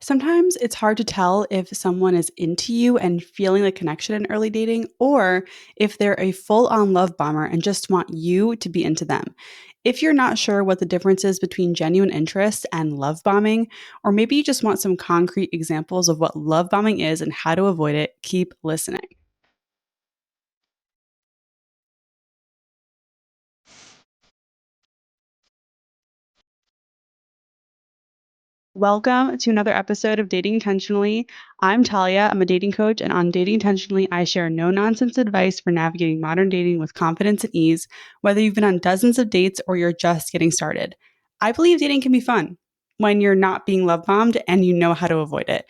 Sometimes it's hard to tell if someone is into you and feeling the connection in early dating, or if they're a full on love bomber and just want you to be into them. If you're not sure what the difference is between genuine interest and love bombing, or maybe you just want some concrete examples of what love bombing is and how to avoid it, keep listening. Welcome to another episode of Dating Intentionally. I'm Talia. I'm a dating coach, and on Dating Intentionally, I share no nonsense advice for navigating modern dating with confidence and ease, whether you've been on dozens of dates or you're just getting started. I believe dating can be fun when you're not being love bombed and you know how to avoid it.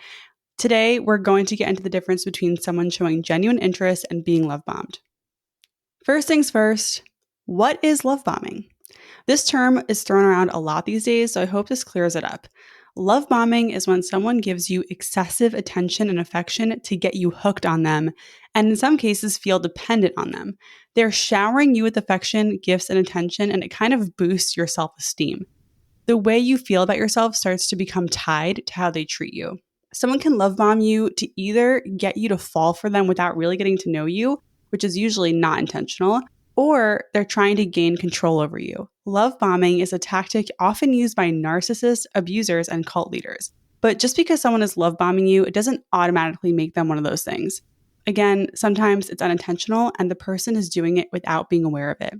Today, we're going to get into the difference between someone showing genuine interest and being love bombed. First things first, what is love bombing? This term is thrown around a lot these days, so I hope this clears it up. Love bombing is when someone gives you excessive attention and affection to get you hooked on them, and in some cases, feel dependent on them. They're showering you with affection, gifts, and attention, and it kind of boosts your self esteem. The way you feel about yourself starts to become tied to how they treat you. Someone can love bomb you to either get you to fall for them without really getting to know you, which is usually not intentional, or they're trying to gain control over you. Love bombing is a tactic often used by narcissists, abusers, and cult leaders. But just because someone is love bombing you, it doesn't automatically make them one of those things. Again, sometimes it's unintentional and the person is doing it without being aware of it.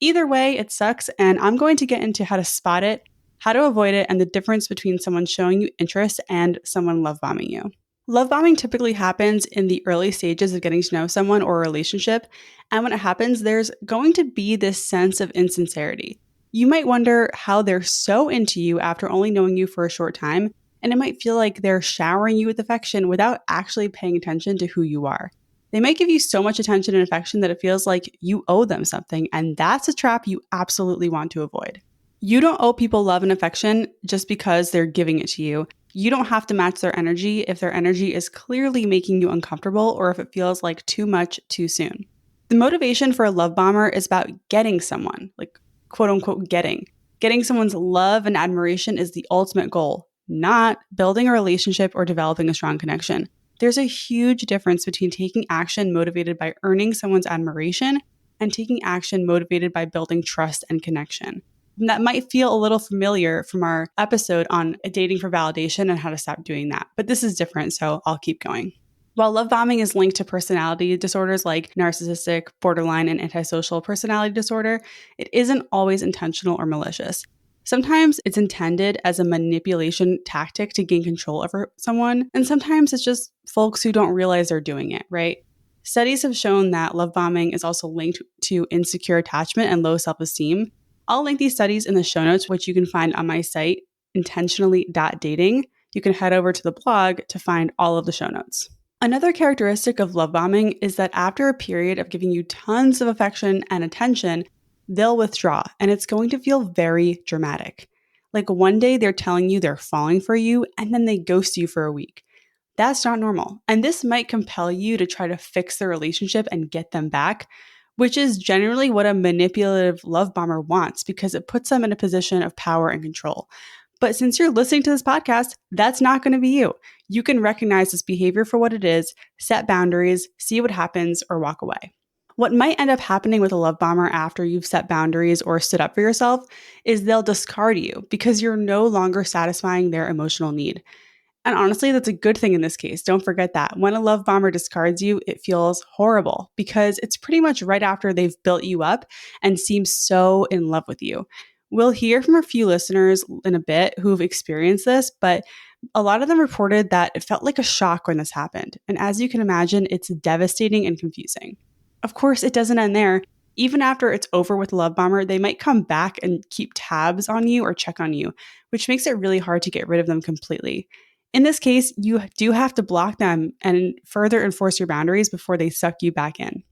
Either way, it sucks, and I'm going to get into how to spot it, how to avoid it, and the difference between someone showing you interest and someone love bombing you. Love bombing typically happens in the early stages of getting to know someone or a relationship. And when it happens, there's going to be this sense of insincerity. You might wonder how they're so into you after only knowing you for a short time, and it might feel like they're showering you with affection without actually paying attention to who you are. They might give you so much attention and affection that it feels like you owe them something, and that's a trap you absolutely want to avoid. You don't owe people love and affection just because they're giving it to you. You don't have to match their energy if their energy is clearly making you uncomfortable or if it feels like too much too soon. The motivation for a love bomber is about getting someone, like quote unquote getting. Getting someone's love and admiration is the ultimate goal, not building a relationship or developing a strong connection. There's a huge difference between taking action motivated by earning someone's admiration and taking action motivated by building trust and connection. And that might feel a little familiar from our episode on dating for validation and how to stop doing that. But this is different, so I'll keep going. While love bombing is linked to personality disorders like narcissistic, borderline, and antisocial personality disorder, it isn't always intentional or malicious. Sometimes it's intended as a manipulation tactic to gain control over someone, and sometimes it's just folks who don't realize they're doing it, right? Studies have shown that love bombing is also linked to insecure attachment and low self esteem. I'll link these studies in the show notes, which you can find on my site, intentionally.dating. You can head over to the blog to find all of the show notes. Another characteristic of love bombing is that after a period of giving you tons of affection and attention, they'll withdraw, and it's going to feel very dramatic. Like one day they're telling you they're falling for you, and then they ghost you for a week. That's not normal. And this might compel you to try to fix the relationship and get them back, which is generally what a manipulative love bomber wants because it puts them in a position of power and control. But since you're listening to this podcast, that's not going to be you. You can recognize this behavior for what it is, set boundaries, see what happens, or walk away. What might end up happening with a love bomber after you've set boundaries or stood up for yourself is they'll discard you because you're no longer satisfying their emotional need. And honestly, that's a good thing in this case. Don't forget that. When a love bomber discards you, it feels horrible because it's pretty much right after they've built you up and seem so in love with you. We'll hear from a few listeners in a bit who've experienced this, but a lot of them reported that it felt like a shock when this happened. And as you can imagine, it's devastating and confusing. Of course, it doesn't end there. Even after it's over with the love bomber, they might come back and keep tabs on you or check on you, which makes it really hard to get rid of them completely. In this case, you do have to block them and further enforce your boundaries before they suck you back in.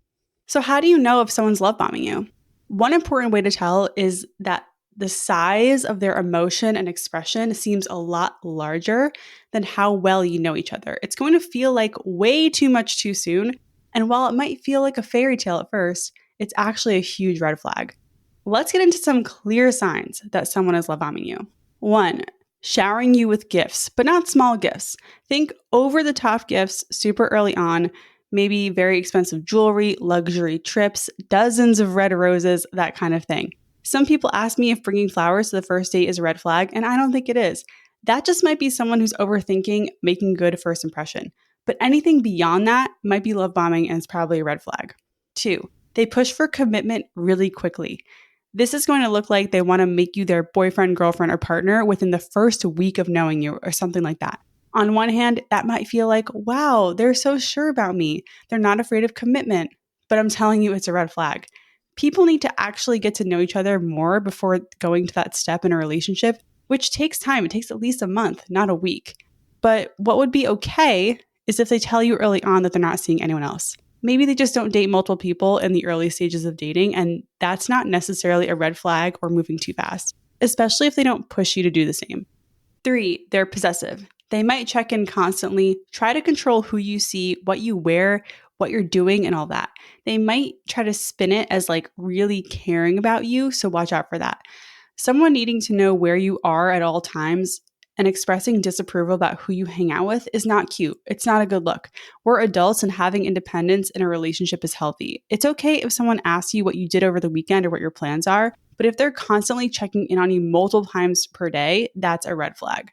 So, how do you know if someone's love bombing you? One important way to tell is that the size of their emotion and expression seems a lot larger than how well you know each other. It's going to feel like way too much too soon. And while it might feel like a fairy tale at first, it's actually a huge red flag. Let's get into some clear signs that someone is love bombing you. One, Showering you with gifts, but not small gifts. Think over the top gifts super early on, maybe very expensive jewelry, luxury trips, dozens of red roses, that kind of thing. Some people ask me if bringing flowers to the first date is a red flag, and I don't think it is. That just might be someone who's overthinking making good first impression. But anything beyond that might be love bombing and it's probably a red flag. 2, they push for commitment really quickly. This is going to look like they want to make you their boyfriend, girlfriend, or partner within the first week of knowing you or something like that. On one hand, that might feel like, wow, they're so sure about me. They're not afraid of commitment. But I'm telling you, it's a red flag. People need to actually get to know each other more before going to that step in a relationship, which takes time. It takes at least a month, not a week. But what would be okay is if they tell you early on that they're not seeing anyone else. Maybe they just don't date multiple people in the early stages of dating, and that's not necessarily a red flag or moving too fast, especially if they don't push you to do the same. 3, they're possessive. They might check in constantly, try to control who you see, what you wear, what you're doing, and all that. They might try to spin it as like really caring about you, so watch out for that. Someone needing to know where you are at all times and expressing disapproval about who you hang out with is not cute. It's not a good look. We're adults and having independence in a relationship is healthy. It's okay if someone asks you what you did over the weekend or what your plans are, but if they're constantly checking in on you multiple times per day, that's a red flag.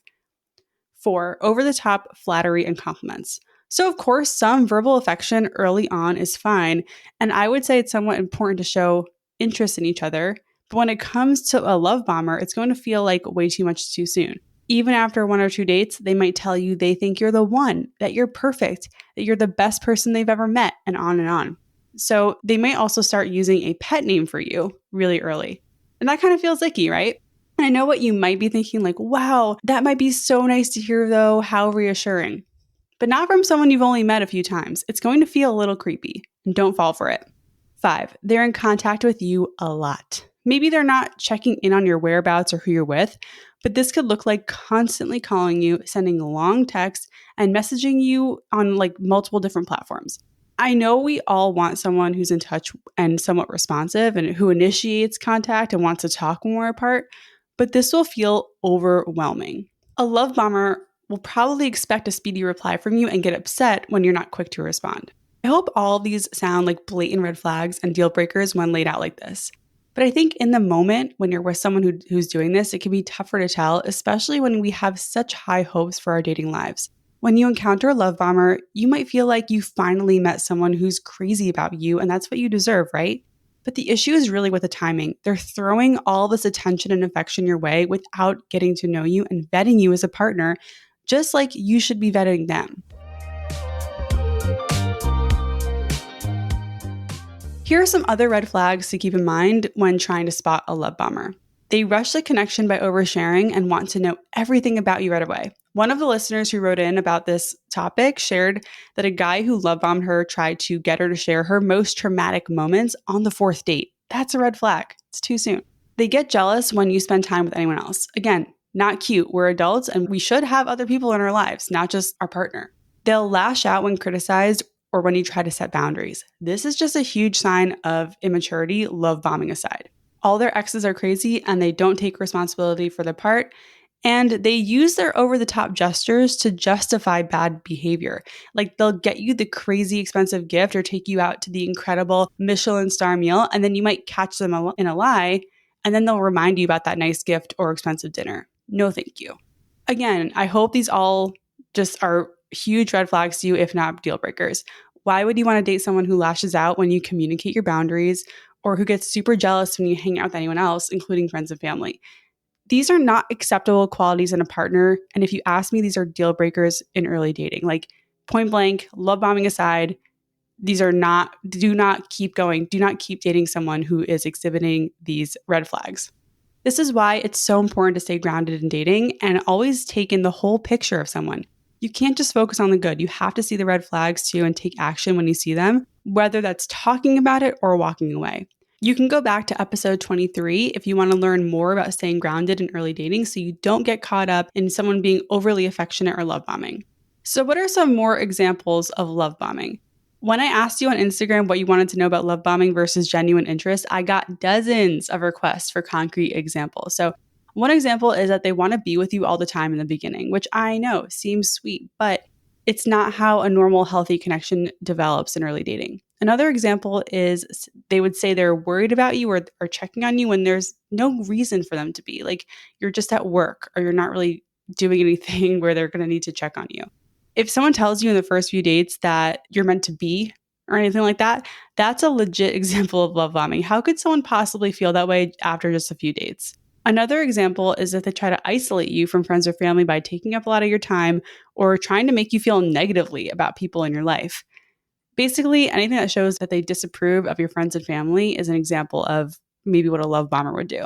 4, over the top flattery and compliments. So, of course, some verbal affection early on is fine, and I would say it's somewhat important to show interest in each other. But when it comes to a love bomber, it's going to feel like way too much too soon. Even after 1 or 2 dates, they might tell you they think you're the one, that you're perfect, that you're the best person they've ever met, and on and on. So they might also start using a pet name for you really early. And that kind of feels icky, right? And I know what you might be thinking, like, wow, that might be so nice to hear though, how reassuring. But not from someone you've only met a few times. It's going to feel a little creepy, and don't fall for it. 5, they're in contact with you a lot. Maybe they're not checking in on your whereabouts or who you're with, but this could look like constantly calling you, sending long texts, and messaging you on like multiple different platforms. I know we all want someone who's in touch and somewhat responsive and who initiates contact and wants to talk when we're apart, but this will feel overwhelming. A love bomber will probably expect a speedy reply from you and get upset when you're not quick to respond. I hope all of these sound like blatant red flags and deal breakers when laid out like this. But I think in the moment when you're with someone who's doing this, it can be tougher to tell, especially when we have such high hopes for our dating lives. When you encounter a love bomber, you might feel like you finally met someone who's crazy about you, and that's what you deserve, right? But the issue is really with the timing. They're throwing all this attention and affection your way without getting to know you and vetting you as a partner, just like you should be vetting them. Here are some other red flags to keep in mind when trying to spot a love bomber. They rush the connection by oversharing and want to know everything about you right away. One of the listeners who wrote in about this topic shared that a guy who love bombed her tried to get her to share her most traumatic moments on the 4th date. That's a red flag. It's too soon. They get jealous when you spend time with anyone else. Again, not cute. We're adults and we should have other people in our lives, not just our partner. They'll lash out when criticized or when you try to set boundaries. This is just a huge sign of immaturity, love bombing aside. All their exes are crazy and they don't take responsibility for their part. And they use their over-the-top gestures to justify bad behavior. Like they'll get you the crazy expensive gift or take you out to the incredible Michelin star meal, and then you might catch them in a lie, and then they'll remind you about that nice gift or expensive dinner. No, thank you. Again, I hope these all just are huge red flags to you, if not deal breakers. Why would you want to date someone who lashes out when you communicate your boundaries or who gets super jealous when you hang out with anyone else, including friends and family? These are not acceptable qualities in a partner. And if you ask me, these are deal breakers in early dating. Like point blank, love bombing aside, these are not, do not keep going. Do not keep dating someone who is exhibiting these red flags. This is why it's so important to stay grounded in dating and always take in the whole picture of someone. You can't just focus on the good. You have to see the red flags too and take action when you see them, whether that's talking about it or walking away. You can go back to episode 23 if you want to learn more about staying grounded in early dating so you don't get caught up in someone being overly affectionate or love bombing. So what are some more examples of love bombing? When I asked you on Instagram what you wanted to know about love bombing versus genuine interest, I got dozens of requests for concrete examples. So One example is that they want to be with you all the time in the beginning, which I know seems sweet, but it's not how a normal, healthy connection develops in early dating. Another example is they would say they're worried about you or checking on you when there's no reason for them to be. Like you're just at work or you're not really doing anything where they're going to need to check on you. If someone tells you in the first few dates that you're meant to be or anything like that, that's a legit example of love bombing. How could someone possibly feel that way after just a few dates? Another example is that they try to isolate you from friends or family by taking up a lot of your time or trying to make you feel negatively about people in your life. Basically, anything that shows that they disapprove of your friends and family is an example of maybe what a love bomber would do.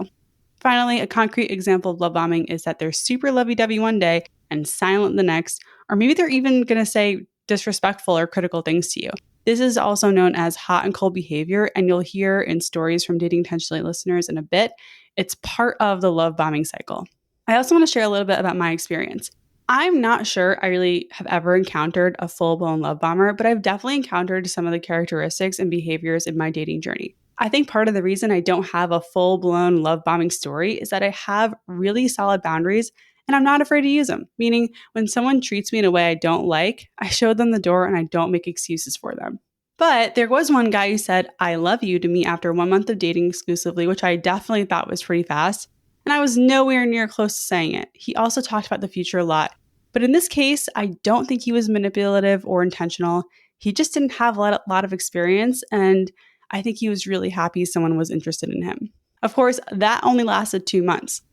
Finally, a concrete example of love bombing is that they're super lovey dovey one day and silent the next, or maybe they're even going to say disrespectful or critical things to you. This is also known as hot and cold behavior, and you'll hear in stories from Dating Intentionally listeners in a bit. It's part of the love bombing cycle. I also want to share a little bit about my experience. I'm not sure I really have ever encountered a full blown love bomber, but I've definitely encountered some of the characteristics and behaviors in my dating journey. I think part of the reason I don't have a full blown love bombing story is that I have really solid boundaries and I'm not afraid to use them. Meaning, when someone treats me in a way I don't like, I show them the door and I don't make excuses for them. But there was one guy who said, I love you to me after 1 month of dating exclusively, which I definitely thought was pretty fast. And I was nowhere near close to saying it. He also talked about the future a lot. But in this case, I don't think he was manipulative or intentional. He just didn't have a lot of experience. And I think he was really happy someone was interested in him. Of course, that only lasted 2 months.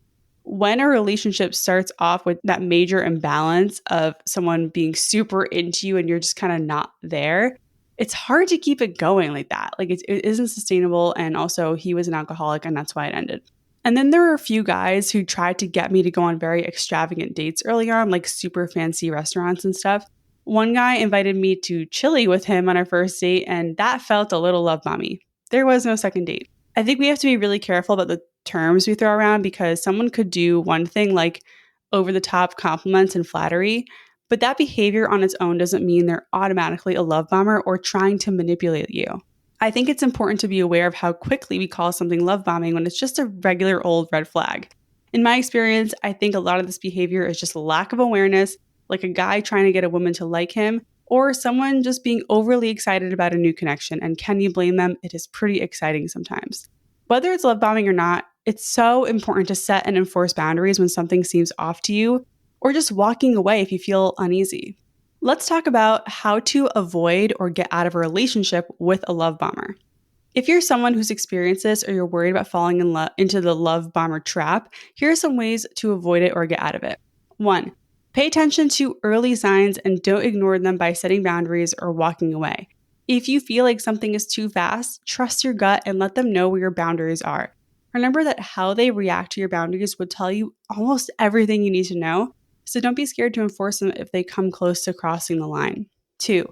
When a relationship starts off with that major imbalance of someone being super into you and you're just kind of not there, it's hard to keep it going like that. Like it isn't sustainable. And also, he was an alcoholic, and that's why it ended. And then there were a few guys who tried to get me to go on very extravagant dates early on, like super fancy restaurants and stuff. One guy invited me to Chile with him on our first date, and that felt a little love bomby. There was no second date. I think we have to be really careful about the terms we throw around because someone could do one thing like over the top compliments and flattery, but that behavior on its own doesn't mean they're automatically a love bomber or trying to manipulate you. I think it's important to be aware of how quickly we call something love bombing when it's just a regular old red flag. In my experience, I think a lot of this behavior is just a lack of awareness, like a guy trying to get a woman to like him, or someone just being overly excited about a new connection. And can you blame them? It is pretty exciting sometimes. Whether it's love bombing or not, it's so important to set and enforce boundaries when something seems off to you, or just walking away if you feel uneasy. Let's talk about how to avoid or get out of a relationship with a love bomber. If you're someone who's experienced this or you're worried about falling into the love bomber trap, here are some ways to avoid it or get out of it. 1. Pay attention to early signs and don't ignore them by setting boundaries or walking away. If you feel like something is too fast, trust your gut and let them know where your boundaries are. Remember that how they react to your boundaries would tell you almost everything you need to know, so don't be scared to enforce them if they come close to crossing the line. 2.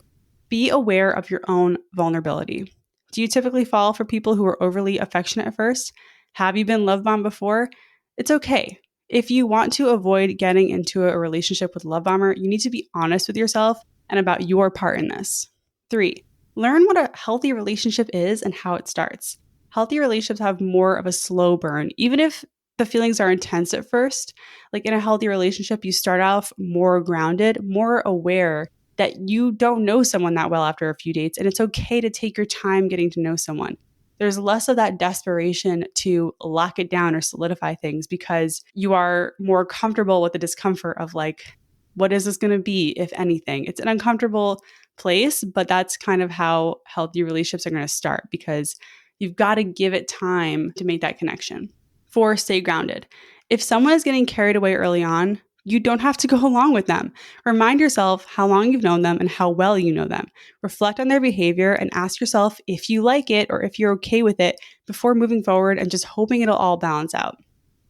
Be aware of your own vulnerability. Do you typically fall for people who are overly affectionate at first? Have you been love bombed before? It's okay. If you want to avoid getting into a relationship with a love bomber, you need to be honest with yourself and about your part in this. 3. Learn what a healthy relationship is and how it starts. Healthy relationships have more of a slow burn, even if the feelings are intense at first. Like in a healthy relationship, you start off more grounded, more aware that you don't know someone that well after a few dates, and it's okay to take your time getting to know someone. There's less of that desperation to lock it down or solidify things because you are more comfortable with the discomfort of like, what is this going to be, if anything? It's an uncomfortable place, but that's kind of how healthy relationships are going to start because you've got to give it time to make that connection. 4, stay grounded. If someone is getting carried away early on, you don't have to go along with them. Remind yourself how long you've known them and how well you know them. Reflect on their behavior and ask yourself if you like it or if you're okay with it before moving forward and just hoping it'll all balance out.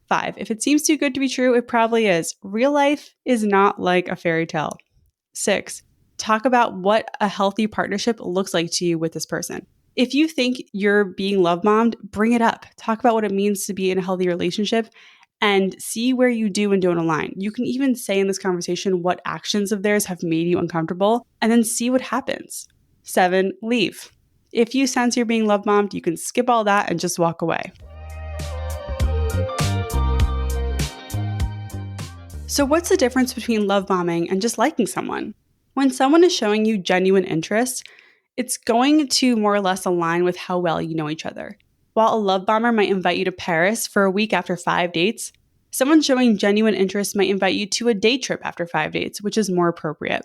5, if it seems too good to be true, it probably is. Real life is not like a fairy tale. 6, talk about what a healthy partnership looks like to you with this person. If you think you're being love bombed, bring it up. Talk about what it means to be in a healthy relationship and see where you do and don't align. You can even say in this conversation what actions of theirs have made you uncomfortable and then see what happens. 7, leave. If you sense you're being love bombed, you can skip all that and just walk away. So, what's the difference between love bombing and just liking someone? When someone is showing you genuine interest, it's going to more or less align with how well you know each other. While a love bomber might invite you to Paris for a week after 5 dates, someone showing genuine interest might invite you to a day trip after 5 dates, which is more appropriate.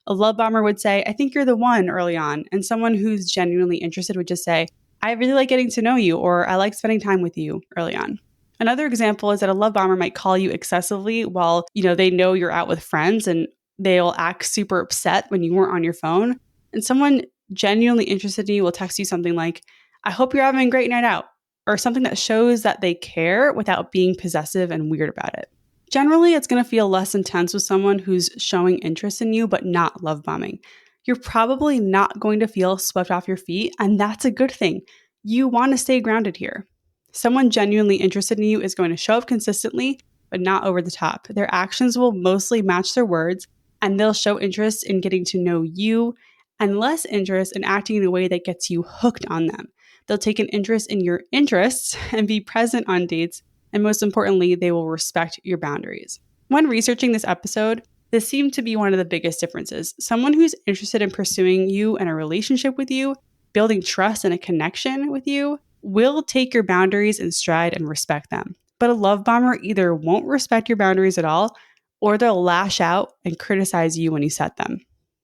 A love bomber would say, I think you're the one early on, and someone who's genuinely interested would just say, I really like getting to know you, or I like spending time with you early on. Another example is that a love bomber might call you excessively while, they know you're out with friends and they'll act super upset when you weren't on your phone. And someone genuinely interested in you will text you something like, I hope you're having a great night out, or something that shows that they care without being possessive and weird about it. Generally, it's going to feel less intense with someone who's showing interest in you but not love bombing. You're probably not going to feel swept off your feet, and that's a good thing. You want to stay grounded here. Someone genuinely interested in you is going to show up consistently, but not over the top. Their actions will mostly match their words, and they'll show interest in getting to know you and less interest in acting in a way that gets you hooked on them. They'll take an interest in your interests and be present on dates, and most importantly, they will respect your boundaries. When researching this episode, this seemed to be one of the biggest differences. Someone who's interested in pursuing you and a relationship with you, building trust and a connection with you, will take your boundaries in stride and respect them. But a love bomber either won't respect your boundaries at all, or they'll lash out and criticize you when you set them.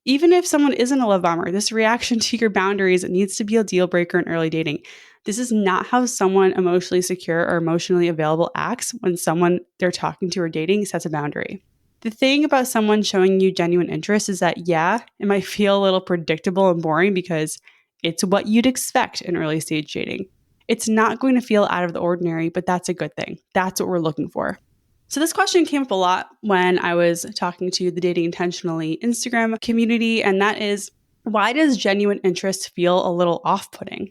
Even if someone isn't a love bomber, this reaction to your boundaries needs to be a deal breaker in early dating. This is not how someone emotionally secure or emotionally available acts when someone they're talking to or dating sets a boundary. The thing about someone showing you genuine interest is that, yeah, it might feel a little predictable and boring because it's what you'd expect in early stage dating. It's not going to feel out of the ordinary, but that's a good thing. That's what we're looking for. So this question came up a lot when I was talking to the Dating Intentionally Instagram community, and that is, why does genuine interest feel a little off-putting?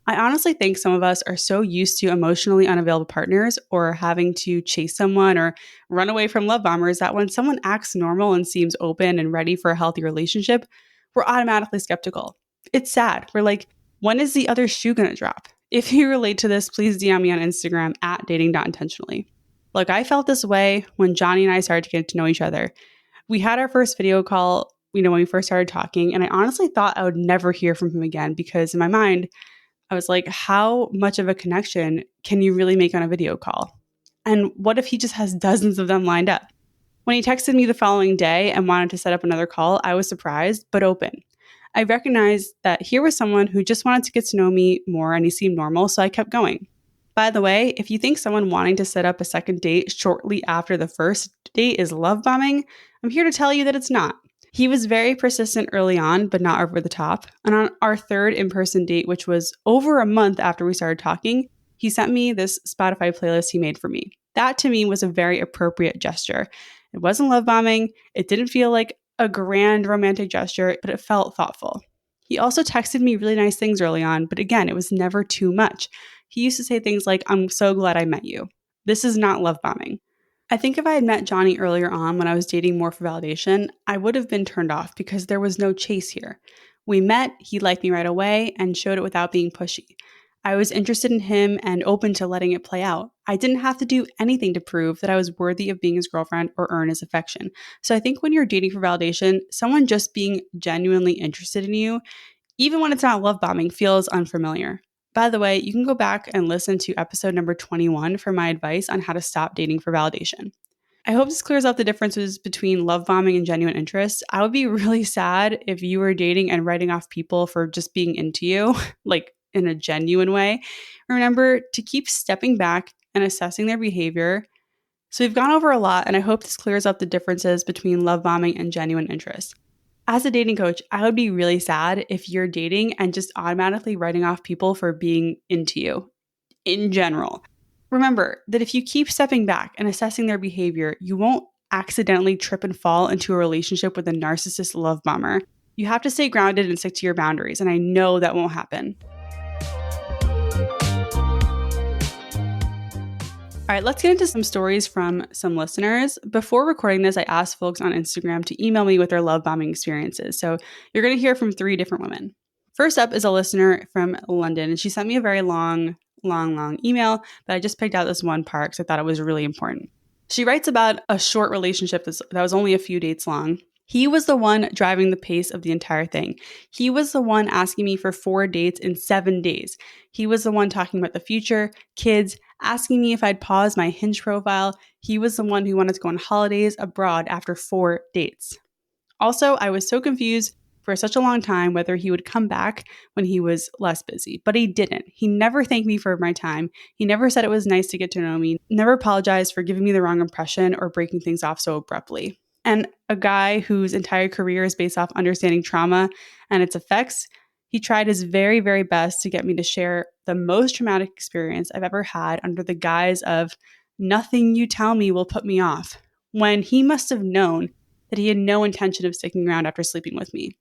I honestly think some of us are so used to emotionally unavailable partners or having to chase someone or run away from love bombers that when someone acts normal and seems open and ready for a healthy relationship, we're automatically skeptical. It's sad. We're like, when is the other shoe going to drop? If you relate to this, please DM me on Instagram at dating.intentionally. Look, I felt this way when Johnny and I started to get to know each other. We had our first video call, when we first started talking, and I honestly thought I would never hear from him again because in my mind, I was like, how much of a connection can you really make on a video call? And what if he just has dozens of them lined up? When he texted me the following day and wanted to set up another call, I was surprised, but open. I recognized that here was someone who just wanted to get to know me more and he seemed normal, so I kept going. By the way, if you think someone wanting to set up a second date shortly after the first date is love bombing, I'm here to tell you that it's not. He was very persistent early on, but not over the top. And on our third in-person date, which was over a month after we started talking, he sent me this Spotify playlist he made for me. That to me was a very appropriate gesture. It wasn't love bombing. It didn't feel like a grand romantic gesture, but it felt thoughtful. He also texted me really nice things early on, but again, it was never too much. He used to say things like, I'm so glad I met you. This is not love bombing. I think if I had met Johnny earlier on when I was dating more for validation, I would have been turned off because there was no chase here. We met, he liked me right away and showed it without being pushy. I was interested in him and open to letting it play out. I didn't have to do anything to prove that I was worthy of being his girlfriend or earn his affection. So I think when you're dating for validation, someone just being genuinely interested in you, even when it's not love bombing, feels unfamiliar. By the way, you can go back and listen to episode number 21 for my advice on how to stop dating for validation. I hope this clears up the differences between love bombing and genuine interest. I would be really sad if you were dating and writing off people for just being into you, like in a genuine way. Remember to keep stepping back and assessing their behavior. So we've gone over a lot, and I hope this clears up the differences between love bombing and genuine interest. As a dating coach, I would be really sad if you're dating and just automatically writing off people for being into you in general. Remember that if you keep stepping back and assessing their behavior, you won't accidentally trip and fall into a relationship with a narcissist love bomber. You have to stay grounded and stick to your boundaries, and I know that won't happen. All right, let's get into some stories from some listeners. Before recording this, I asked folks on Instagram to email me with their love bombing experiences. So you're going to hear from 3 different women. First up is a listener from London, and she sent me a very long email, but I just picked out this one part because I thought it was really important. She writes about a short relationship that was only a few dates long. He was the one driving the pace of the entire thing. He was the one asking me for 4 dates in 7 days. He was the one talking about the future, kids, asking me if I'd pause my Hinge profile. He was the one who wanted to go on holidays abroad after 4 dates. Also, I was so confused for such a long time whether he would come back when he was less busy, but he didn't. He never thanked me for my time. He never said it was nice to get to know me, never apologized for giving me the wrong impression or breaking things off so abruptly. And a guy whose entire career is based off understanding trauma and its effects, he tried his very, very best to get me to share the most traumatic experience I've ever had under the guise of nothing you tell me will put me off, when he must have known that he had no intention of sticking around after sleeping with me.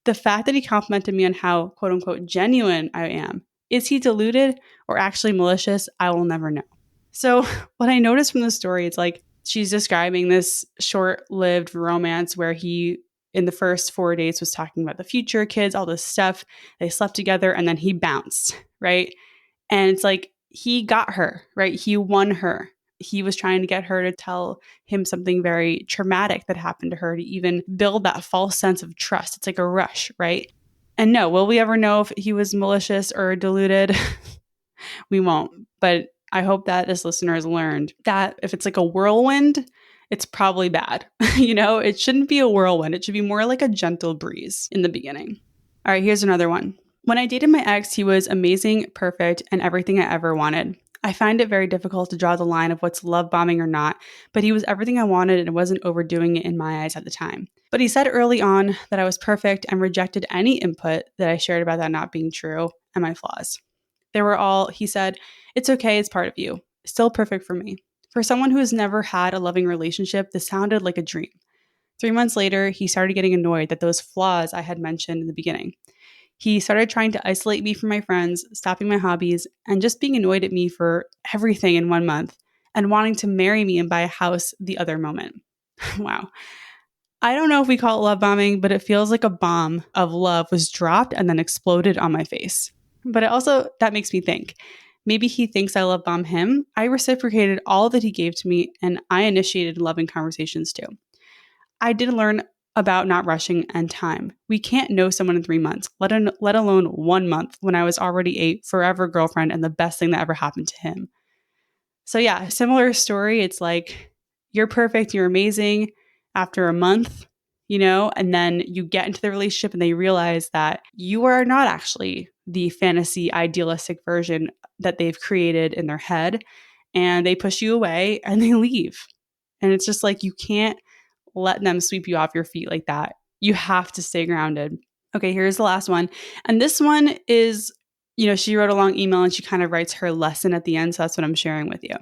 The fact that he complimented me on how quote unquote genuine I am, is he deluded or actually malicious? I will never know. So what I noticed from the story, it's like she's describing this short-lived romance where he, in the first 4 dates, was talking about the future, kids, all this stuff. They slept together and then he bounced, right? And it's like he got her, right? He won her. He was trying to get her to tell him something very traumatic that happened to her to even build that false sense of trust. It's like a rush, right? And no, will we ever know if he was malicious or deluded? We won't. But I hope that this listener has learned that if it's like a whirlwind, it's probably bad. It shouldn't be a whirlwind. It should be more like a gentle breeze in the beginning. All right, here's another one. When I dated my ex, he was amazing, perfect, and everything I ever wanted. I find it very difficult to draw the line of what's love bombing or not, but he was everything I wanted and wasn't overdoing it in my eyes at the time. But he said early on that I was perfect and rejected any input that I shared about that not being true and my flaws. He said, it's okay, it's part of you. Still perfect for me. For someone who has never had a loving relationship, this sounded like a dream. 3 months later, he started getting annoyed that those flaws I had mentioned in the beginning. He started trying to isolate me from my friends, stopping my hobbies, and just being annoyed at me for everything in 1 month and wanting to marry me and buy a house the other moment. Wow. I don't know if we call it love bombing, but it feels like a bomb of love was dropped and then exploded on my face. But that makes me think, maybe he thinks I love bomb him. I reciprocated all that he gave to me and I initiated loving conversations too. I did learn about not rushing and time. We can't know someone in 3 months, let alone 1 month, when I was already a forever girlfriend and the best thing that ever happened to him. So yeah, similar story. It's like, you're perfect, you're amazing after a month, and then you get into the relationship and they realize that you are not actually the fantasy idealistic version that they've created in their head, and they push you away and they leave. And it's just like, you can't let them sweep you off your feet like that. You have to stay grounded. Okay, here's the last one. And this one is, she wrote a long email and she kind of writes her lesson at the end. So that's what I'm sharing with you.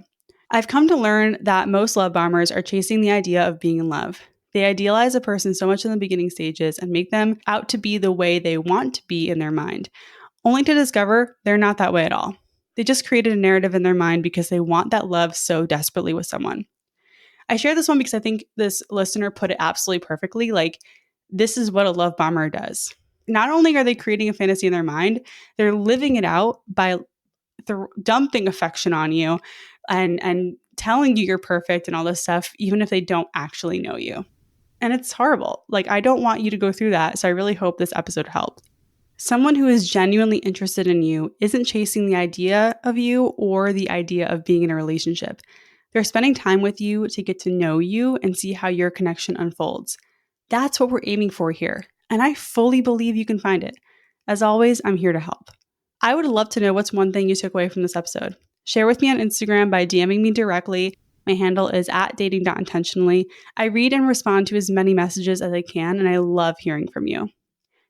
I've come to learn that most love bombers are chasing the idea of being in love. They idealize a person so much in the beginning stages and make them out to be the way they want to be in their mind, only to discover they're not that way at all. They just created a narrative in their mind because they want that love so desperately with someone. I share this one because I think this listener put it absolutely perfectly. Like, this is what a love bomber does. Not only are they creating a fantasy in their mind, they're living it out by dumping affection on you and telling you you're perfect and all this stuff, even if they don't actually know you. And it's horrible. Like, I don't want you to go through that. So I really hope this episode helped. Someone who is genuinely interested in you isn't chasing the idea of you or the idea of being in a relationship. They're spending time with you to get to know you and see how your connection unfolds. That's what we're aiming for here, and I fully believe you can find it. As always, I'm here to help. I would love to know what's one thing you took away from this episode. Share with me on Instagram by DMing me directly. My handle is @dating.intentionally. I read and respond to as many messages as I can, and I love hearing from you.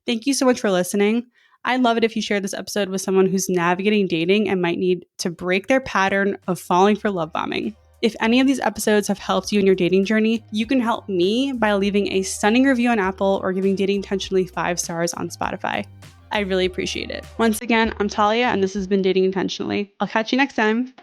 Thank you so much for listening. I'd love it if you shared this episode with someone who's navigating dating and might need to break their pattern of falling for love bombing. If any of these episodes have helped you in your dating journey, you can help me by leaving a stunning review on Apple or giving Dating Intentionally 5 stars on Spotify. I really appreciate it. Once again, I'm Talia, and this has been Dating Intentionally. I'll catch you next time.